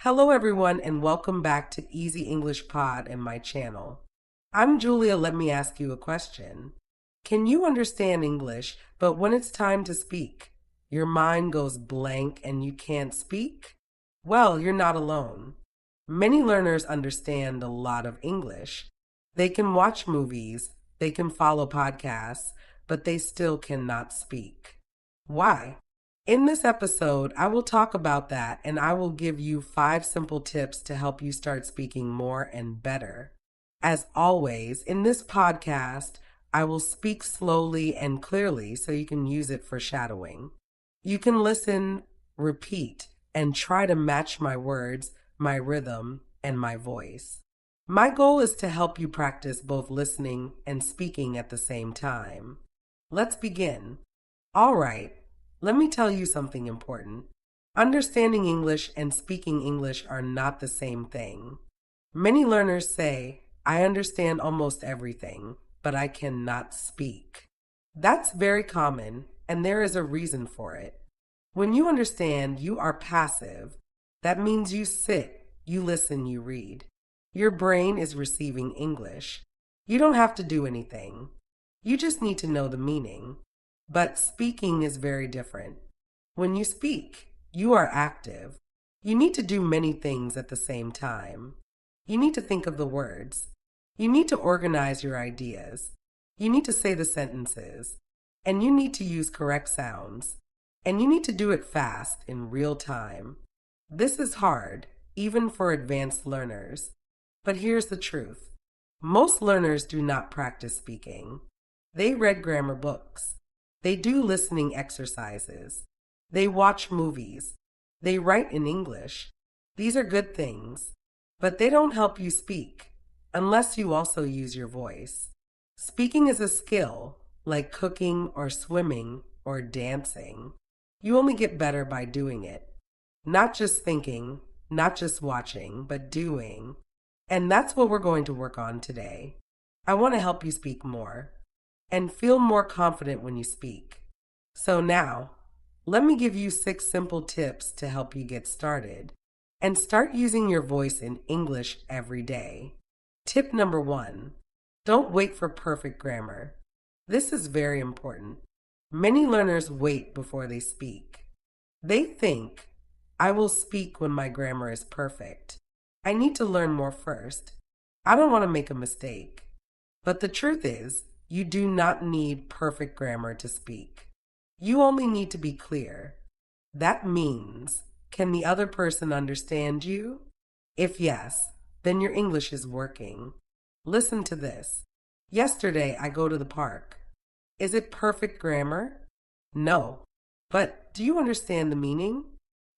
Hello, everyone, and welcome back to Easy English Pod and my channel. I'm Julia. Let me ask you a question. Can you understand English, but when it's time to speak, your mind goes blank and you can't speak? Well, you're not alone. Many learners understand a lot of English. They can watch movies, they can follow podcasts, but they still cannot speak. Why? In this episode, I will talk about that and I will give you 5 simple tips to help you start speaking more and better. As always, in this podcast, I will speak slowly and clearly so you can use it for shadowing. You can listen, repeat, and try to match my words, my rhythm, and my voice. My goal is to help you practice both listening and speaking at the same time. Let's begin. All right. Let me tell you something important. Understanding English and speaking English are not the same thing. Many learners say, I understand almost everything, but I cannot speak. That's very common, and there is a reason for it. When you understand, you are passive. That means you sit, you listen, you read. Your brain is receiving English. You don't have to do anything. You just need to know the meaning. But speaking is very different. When you speak, you are active. You need to do many things at the same time. You need to think of the words. You need to organize your ideas. You need to say the sentences. And you need to use correct sounds. And you need to do it fast in real time. This is hard, even for advanced learners. But here's the truth. Most learners do not practice speaking. They read grammar books. They do listening exercises. They watch movies. They write in English. These are good things, but they don't help you speak unless you also use your voice. Speaking is a skill, like cooking or swimming or dancing. You only get better by doing it. Not just thinking, not just watching, but doing. And that's what we're going to work on today. I want to help you speak more and feel more confident when you speak. So now, let me give you 6 simple tips to help you get started and start using your voice in English every day. Tip number 1, don't wait for perfect grammar. This is very important. Many learners wait before they speak. They think, I will speak when my grammar is perfect. I need to learn more first. I don't want to make a mistake. But the truth is, you do not need perfect grammar to speak. You only need to be clear. That means, can the other person understand you? If yes, then your English is working. Listen to this. Yesterday I go to the park. Is it perfect grammar? No. But do you understand the meaning?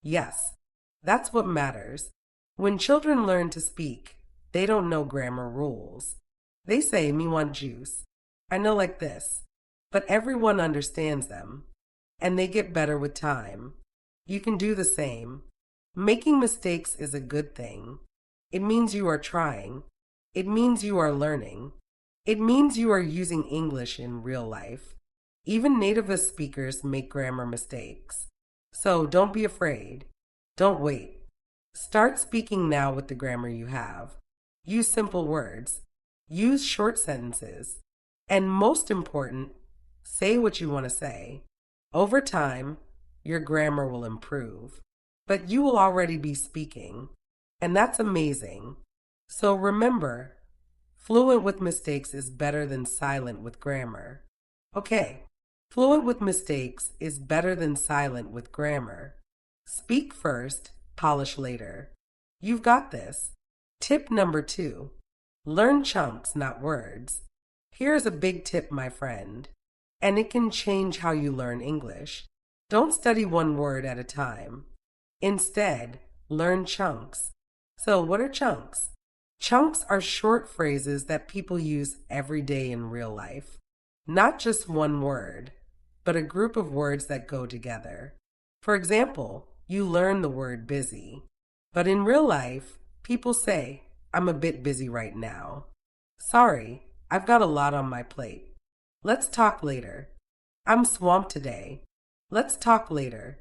Yes. That's what matters. When children learn to speak, they don't know grammar rules. They say, me want juice. I know like this, but everyone understands them, and they get better with time. You can do the same. Making mistakes is a good thing. It means you are trying. It means you are learning. It means you are using English in real life. Even native speakers make grammar mistakes. So don't be afraid. Don't wait. Start speaking now with the grammar you have. Use simple words. Use short sentences. And most important, say what you want to say. Over time, your grammar will improve, but you will already be speaking, and that's amazing. So remember, fluent with mistakes is better than silent with grammar. Okay, fluent with mistakes is better than silent with grammar. Speak first, polish later. You've got this. Tip number 2, learn chunks, not words. Here's a big tip, my friend, and it can change how you learn English. Don't study one word at a time. Instead, learn chunks. So what are chunks? Chunks are short phrases that people use every day in real life. Not just one word, but a group of words that go together. For example, you learn the word busy. But in real life, people say, I'm a bit busy right now. Sorry, I've got a lot on my plate. Let's talk later. I'm swamped today. Let's talk later.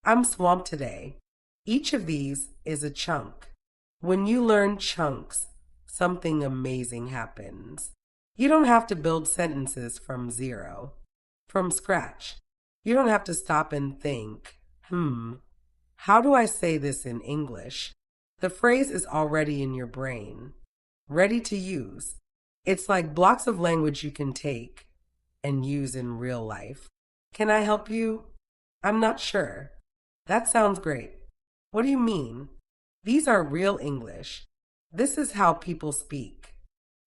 I'm swamped today. Each of these is a chunk. When you learn chunks, something amazing happens. You don't have to build sentences from zero, from scratch. You don't have to stop and think, how do I say this in English? The phrase is already in your brain, ready to use. It's like blocks of language you can take and use in real life. Can I help you? I'm not sure. That sounds great. What do you mean? These are real English. This is how people speak.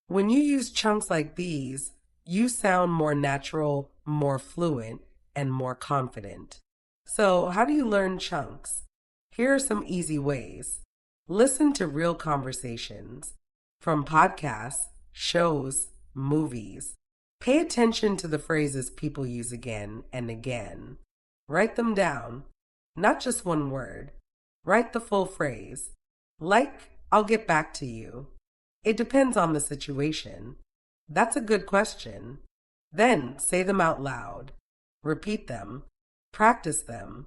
When you use chunks like these, you sound more natural, more fluent, and more confident. So, how do you learn chunks? Here are some easy ways. Listen to real conversations from podcasts, shows, movies. Pay attention to the phrases people use again and again. Write them down, not just one word. Write the full phrase. Like, I'll get back to you. It depends on the situation. That's a good question. Then say them out loud. Repeat them. Practice them.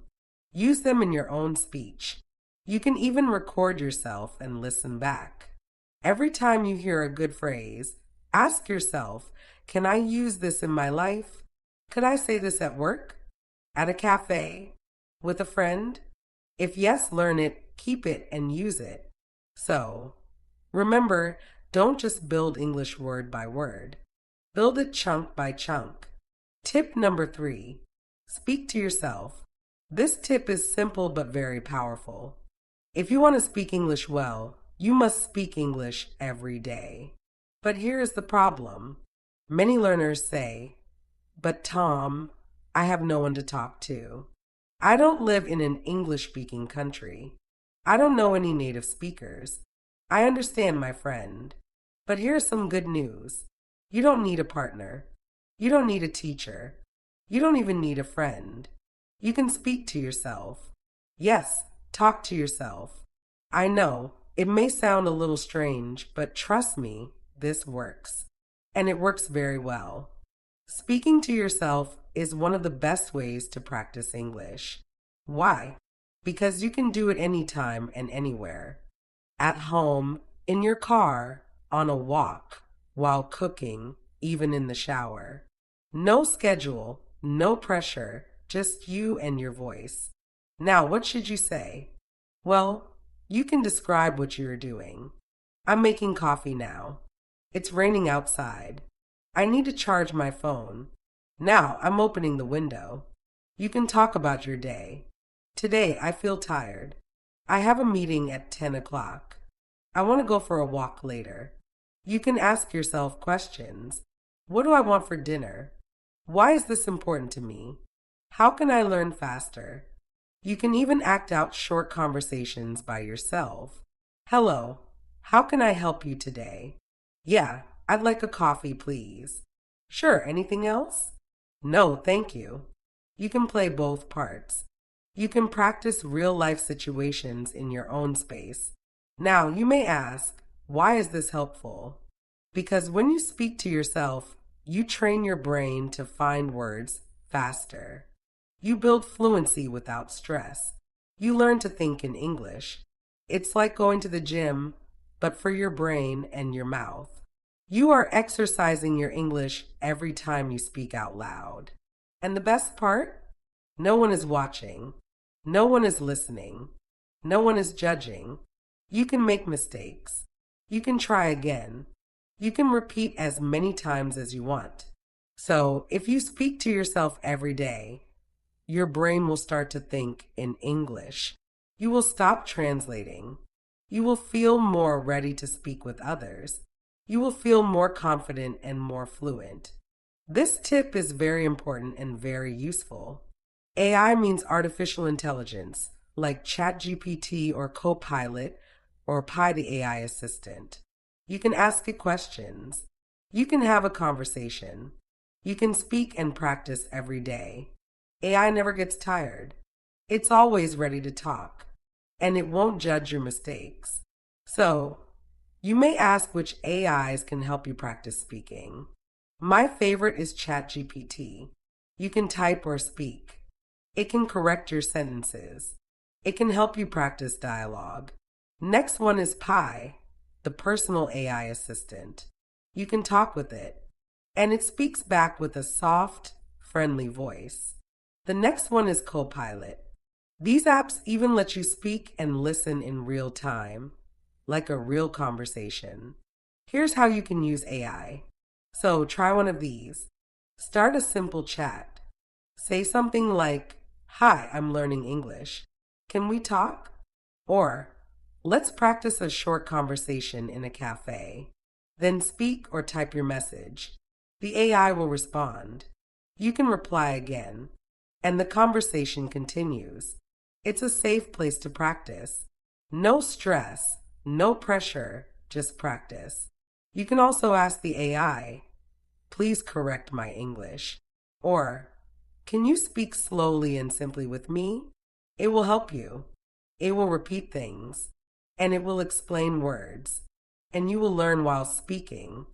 Use them in your own speech. You can even record yourself and listen back. Every time you hear a good phrase, ask yourself, can I use this in my life? Could I say this at work? At a cafe? With a friend? If yes, learn it, keep it, and use it. So, remember, don't just build English word by word. Build it chunk by chunk. Tip number 3. Speak to yourself. This tip is simple but very powerful. If you want to speak English well, you must speak English every day. But here is the problem. Many learners say, but Tom, I have no one to talk to. I don't live in an English-speaking country. I don't know any native speakers. I understand, my friend. But here's some good news. You don't need a partner. You don't need a teacher. You don't even need a friend. You can speak to yourself. Yes, talk to yourself. I know, it may sound a little strange, but trust me, this works. And it works very well. Speaking to yourself is one of the best ways to practice English. Why? Because you can do it anytime and anywhere. At home, in your car, on a walk, while cooking, even in the shower. No schedule, no pressure, just you and your voice. Now, what should you say? Well, you can describe what you're doing. I'm making coffee now. It's raining outside. I need to charge my phone. Now I'm opening the window. You can talk about your day. Today I feel tired. I have a meeting at 10 o'clock. I want to go for a walk later. You can ask yourself questions. What do I want for dinner? Why is this important to me? How can I learn faster? You can even act out short conversations by yourself. Hello, how can I help you today? Yeah, I'd like a coffee, please. Sure, anything else? No, thank you. You can play both parts. You can practice real-life situations in your own space. Now, you may ask, why is this helpful? Because when you speak to yourself, you train your brain to find words faster. You build fluency without stress. You learn to think in English. It's like going to the gym, but for your brain and your mouth. You are exercising your English every time you speak out loud. And the best part? No one is watching. No one is listening. No one is judging. You can make mistakes. You can try again. You can repeat as many times as you want. So, if you speak to yourself every day, your brain will start to think in English. You will stop translating. You will feel more ready to speak with others. You will feel more confident and more fluent. This tip is very important and very useful. AI means artificial intelligence, like ChatGPT or Copilot or Pi the AI assistant. You can ask it questions. You can have a conversation. You can speak and practice every day. AI never gets tired. It's always ready to talk, and it won't judge your mistakes. So, you may ask which AIs can help you practice speaking. My favorite is ChatGPT. You can type or speak. It can correct your sentences. It can help you practice dialogue. Next one is Pi, the personal AI assistant. You can talk with it, and it speaks back with a soft, friendly voice. The next one is Copilot. These apps even let you speak and listen in real time, like a real conversation. Here's how you can use AI. So try one of these. Start a simple chat. Say something like, "Hi, I'm learning English. Can we talk?" Or, "Let's practice a short conversation in a cafe." Then speak or type your message. The AI will respond. You can reply again, and the conversation continues. It's a safe place to practice. No stress, no pressure, just practice. You can also ask the AI, "Please correct my English." Or, "Can you speak slowly and simply with me?" It will help you. It will repeat things, and it will explain words, and you will learn while speaking.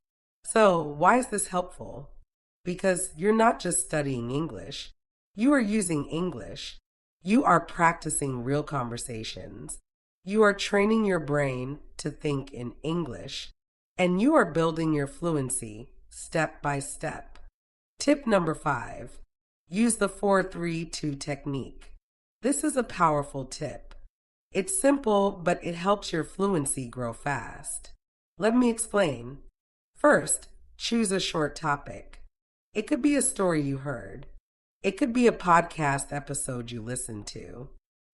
So, why is this helpful? Because you're not just studying English, you are using English. You are practicing real conversations. You are training your brain to think in English, and you are building your fluency step by step. Tip number 5, use the 4-3-2 technique. This is a powerful tip. It's simple, but it helps your fluency grow fast. Let me explain. First, choose a short topic. It could be a story you heard. It could be a podcast episode you listened to,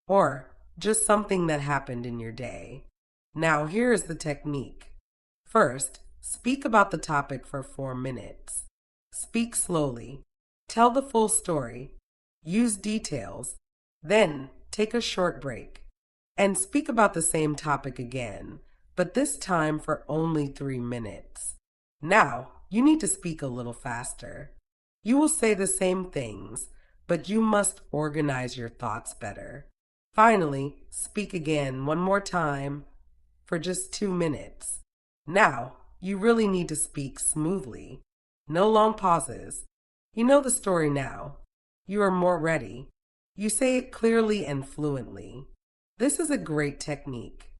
or just something that happened in your day. Now, here is the technique. First, speak about the topic for 4 minutes. Speak slowly. Tell the full story. Use details. Then, take a short break. And speak about the same topic again, but this time for only 3 minutes. Now, you need to speak a little faster. You will say the same things, but you must organize your thoughts better. Finally, speak again one more time for just 2 minutes. Now, you really need to speak smoothly. No long pauses. You know the story now. You are more ready. You say it clearly and fluently. This is a great technique.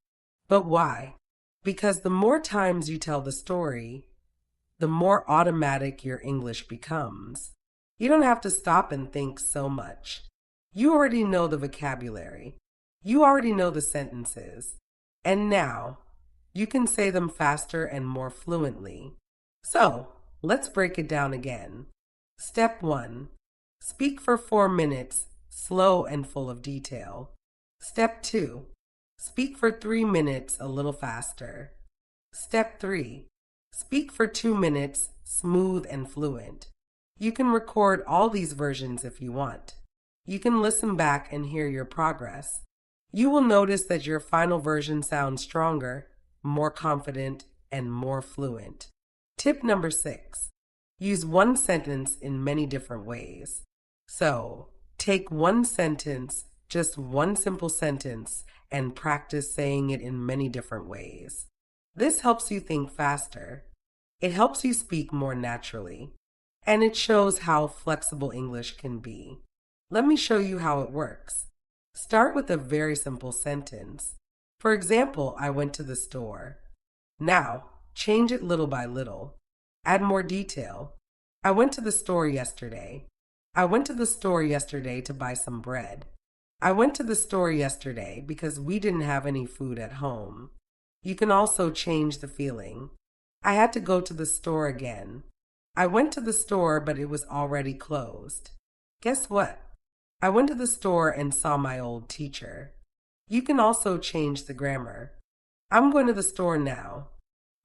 But why? Because the more times you tell the story, the more automatic your English becomes. You don't have to stop and think so much. You already know the vocabulary. You already know the sentences. And now, you can say them faster and more fluently. So, let's break it down again. Step 1. Speak for 4 minutes, slow and full of detail. Step 2. Speak for 3 minutes, a little faster. Step 3. Speak for 2 minutes, smooth and fluent. You can record all these versions if you want. You can listen back and hear your progress. You will notice that your final version sounds stronger, more confident, and more fluent. Tip number 6. Use one sentence in many different ways. So, take one sentence, just one simple sentence, and practice saying it in many different ways. This helps you think faster. It helps you speak more naturally. And it shows how flexible English can be. Let me show you how it works. Start with a very simple sentence. For example, I went to the store. Now, change it little by little. Add more detail. I went to the store yesterday. I went to the store yesterday to buy some bread. I went to the store yesterday because we didn't have any food at home. You can also change the feeling. I had to go to the store again. I went to the store, but it was already closed. Guess what? I went to the store and saw my old teacher. You can also change the grammar. I'm going to the store now.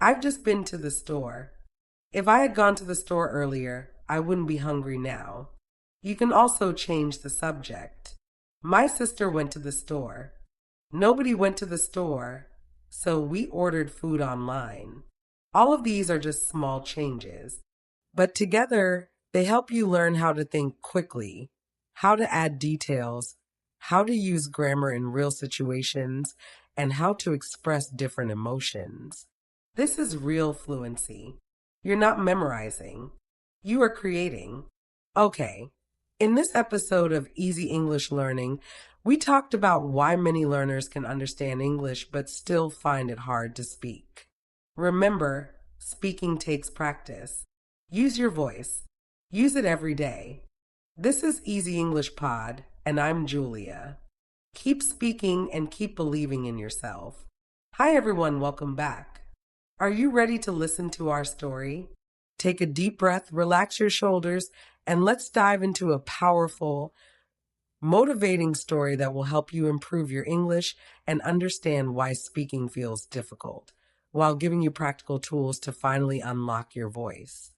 I've just been to the store. If I had gone to the store earlier, I wouldn't be hungry now. You can also change the subject. My sister went to the store. Nobody went to the store, so we ordered food online. All of these are just small changes, but together they help you learn how to think quickly, how to add details, how to use grammar in real situations, and how to express different emotions. This is real fluency. You're not memorizing. You are creating. Okay, In this episode of Easy English Learning, we talked about why many learners can understand English but still find it hard to speak. Remember, speaking takes practice. Use your voice. Use it every day. This is Easy English Pod, and I'm Julia. Keep speaking and keep believing in yourself. Hi, everyone. Welcome back. Are you ready to listen to our story? Take a deep breath, relax your shoulders, and let's dive into a powerful, motivating story that will help you improve your English and understand why speaking feels difficult, while giving you practical tools to finally unlock your voice.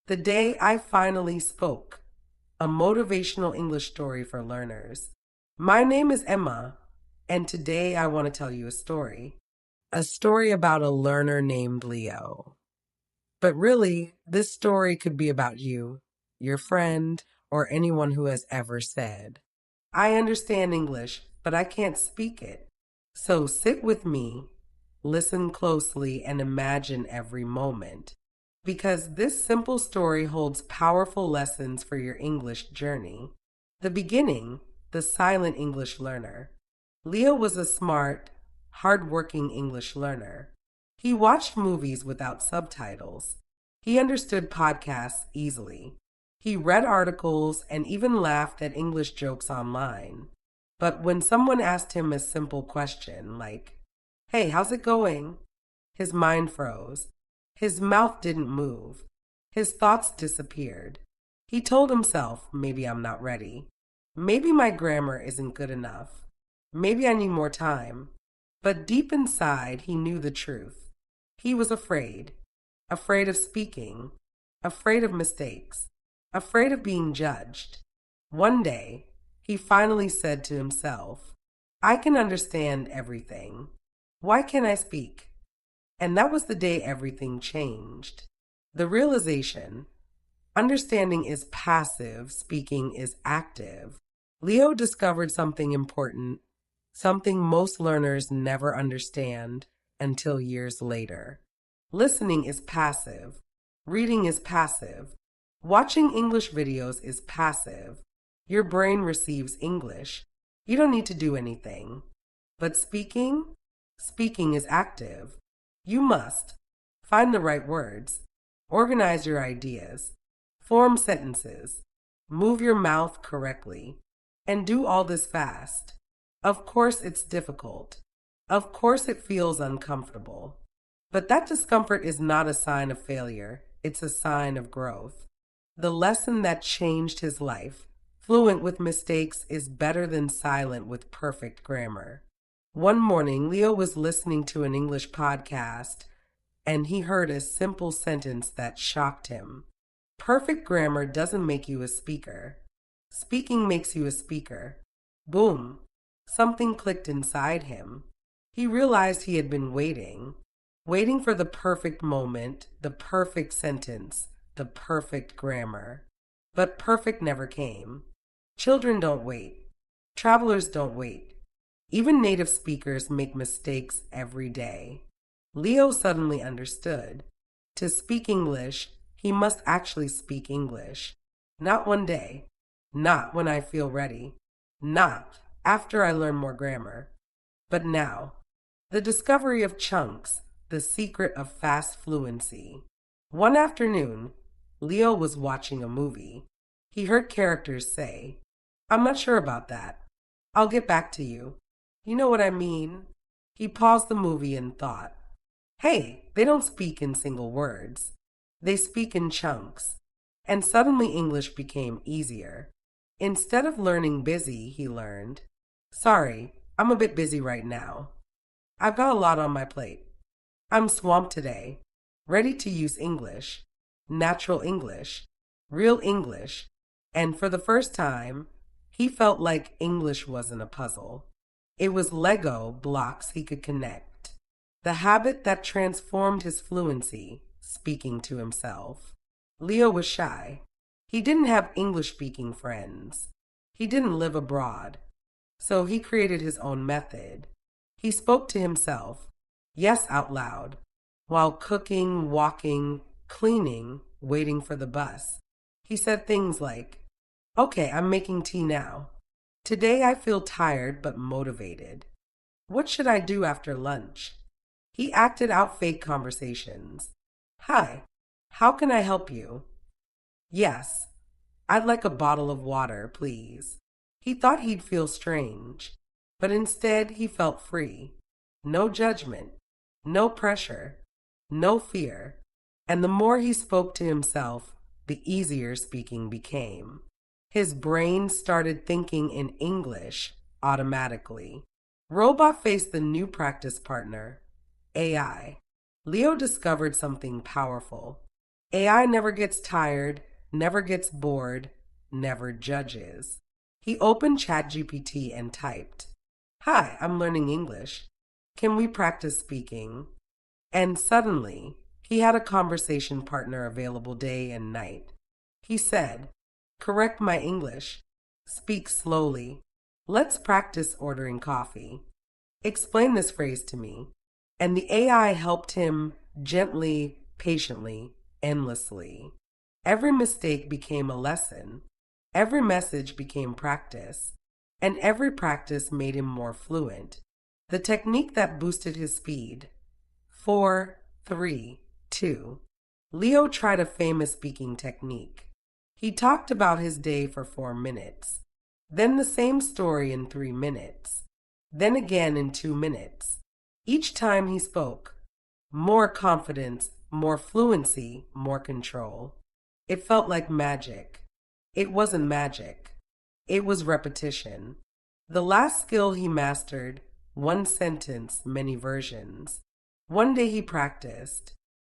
The Day I Finally Spoke, a motivational English story for learners. My name is Emma, and today I want to tell you a story. A story about a learner named Leo. But really, this story could be about you, your friend, or anyone who has ever said, I understand English, but I can't speak it. So sit with me, listen closely, and imagine every moment. Because this simple story holds powerful lessons for your English journey. The beginning, the silent English learner. Leo was a smart, hardworking English learner. He watched movies without subtitles. He understood podcasts easily. He read articles and even laughed at English jokes online. But when someone asked him a simple question like, Hey, how's it going? His mind froze. His mouth didn't move. His thoughts disappeared. He told himself, maybe I'm not ready. Maybe my grammar isn't good enough. Maybe I need more time. But deep inside, he knew the truth. He was afraid. Afraid of speaking. Afraid of mistakes. Afraid of being judged. One day, he finally said to himself, I can understand everything. Why can't I speak? And that was the day everything changed. The realization, understanding is passive, speaking is active. Leo discovered something important, something most learners never understand until years later. Listening is passive. Reading is passive. Watching English videos is passive. Your brain receives English. You don't need to do anything. But speaking is active. You must find the right words, organize your ideas, form sentences, move your mouth correctly, and do all this fast. Of course it's difficult. Of course it feels uncomfortable. But that discomfort is not a sign of failure. It's a sign of growth. The lesson that changed his life, fluent with mistakes, is better than silent with perfect grammar. One morning, Leo was listening to an English podcast, and he heard a simple sentence that shocked him. Perfect grammar doesn't make you a speaker. Speaking makes you a speaker. Boom! Something clicked inside him. He realized he had been waiting for the perfect moment, the perfect sentence, the perfect grammar. But perfect never came. Children don't wait. Travelers don't wait. Even native speakers make mistakes every day. Leo suddenly understood. To speak English, he must actually speak English. Not one day. Not when I feel ready. Not after I learn more grammar. But now. The discovery of chunks, the secret of fast fluency. One afternoon, Leo was watching a movie. He heard characters say, I'm not sure about that. I'll get back to you. You know what I mean? He paused the movie and thought, hey, they don't speak in single words. They speak in chunks. And suddenly English became easier. Instead of learning busy, he learned, sorry, I'm a bit busy right now. I've got a lot on my plate. I'm swamped today, ready to use English, natural English, real English, and for the first time, he felt like English wasn't a puzzle. It was Lego blocks he could connect. The habit that transformed his fluency, speaking to himself. Leo was shy. He didn't have English-speaking friends. He didn't live abroad. So he created his own method. He spoke to himself, yes, out loud, while cooking, walking, cleaning, waiting for the bus. He said things like, Okay, I'm making tea now. Today I feel tired but motivated. What should I do after lunch? He acted out fake conversations. Hi, how can I help you? Yes, I'd like a bottle of water, please. He thought he'd feel strange, but instead he felt free. No judgment, no pressure, no fear. And the more he spoke to himself, the easier speaking became. His brain started thinking in English automatically. Robot faced the new practice partner, AI. Leo discovered something powerful. AI never gets tired, never gets bored, never judges. He opened ChatGPT and typed, "Hi, I'm learning English. Can we practice speaking?" And suddenly, he had a conversation partner available day and night. He said, "Correct my English. Speak slowly. Let's practice ordering coffee. Explain this phrase to me." And the AI helped him gently, patiently, endlessly. Every mistake became a lesson. Every message became practice. And every practice made him more fluent. The technique that boosted his speed. 4, 3, 2. Leo tried a famous speaking technique. He talked about his day for 4 minutes, then the same story in 3 minutes, then again in 2 minutes. Each time he spoke, more confidence, more fluency, more control. It felt like magic. It wasn't magic. It was repetition. The last skill he mastered, one sentence, many versions. One day he practiced.